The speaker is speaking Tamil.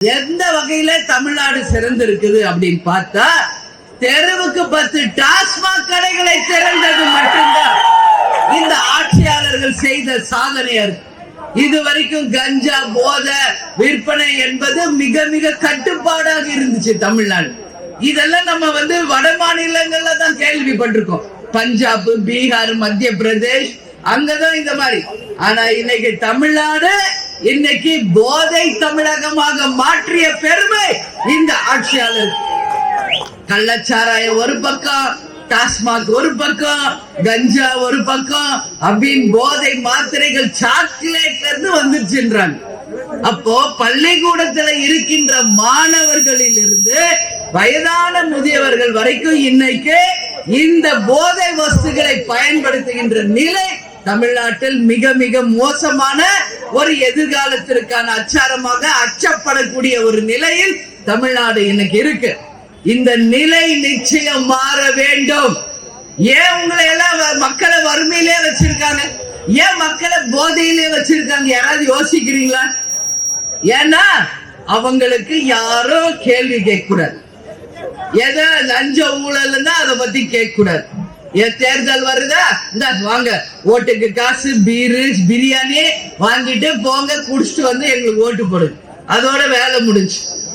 எந்த வகையில தமிழ்நாடு சிறந்திருக்குது அப்படின்னு பார்த்தா, தெருவுக்கு 10 டாஸ்மாக் கடைகளை திறந்தது மட்டும்தான் இந்த ஆட்சியாளர்கள் செய்த சாதனையர். இதுவரைக்கும் கஞ்சா போதை விற்பனை என்பது மிக மிக கட்டுப்பாடாக இருந்துச்சு தமிழ்நாடு. இதெல்லாம் நம்ம வட மாநிலங்கள்ல தான் கேள்விப்பட்டிருக்கோம். பஞ்சாப், பீகார், மத்திய பிரதேஷ் அங்கதான் இந்த மாதிரி. ஆனா இன்னைக்கு தமிழ்நாடு இன்னைக்கு போதை தமிழகமாக மாற்றிய பெருமை இந்த ஆட்சியாளர். கள்ளச்சாராயம் ஒரு பக்கம், டாஸ்மாக் ஒரு பக்கம், கஞ்சா ஒரு பக்கம் அப்படின்னு போதை மாத்திரைகள் சாக்லேட்ல இருந்து வந்துருச்சுன்றாங்க. அப்போ பள்ளிக்கூடத்துல இருக்கின்ற மாணவர்களில் இருந்து வயதான முதியவர்கள் வரைக்கும் இன்னைக்கு இந்த போதை வஸ்துகளை பயன்படுத்துகின்ற நிலை தமிழ்நாட்டில் மிக மிக மோசமான ஒரு எதிர்காலத்திற்கான அச்சாரமாக அச்சப்படக்கூடிய ஒரு நிலையில் தமிழ்நாடு இன்னைக்கு இருக்கு. இந்த நிலை நிச்சயம் மாற வேண்டும். ஏன் உங்களை எல்லாம் மக்களை வறுமையிலே வச்சிருக்காங்க? ஏன் மக்களை போதையிலே வச்சிருக்காங்க? யாராவது யோசிக்கிறீங்களா? ஏன்னா அவங்களுக்கு யாரும் கேள்வி கேட்க கூடாது. எதை லஞ்ச ஊழல் அதை பத்தி கேட்க கூடாது. தேர்தல் வருதா, இந்த வாங்க ஓட்டுக்கு காசு, பீரு, பிரியாணி வாங்கிட்டு போங்க, குடிச்சிட்டு வந்து எங்களுக்கு ஓட்டு போடுங்க, அதோட வேலை முடிஞ்சு.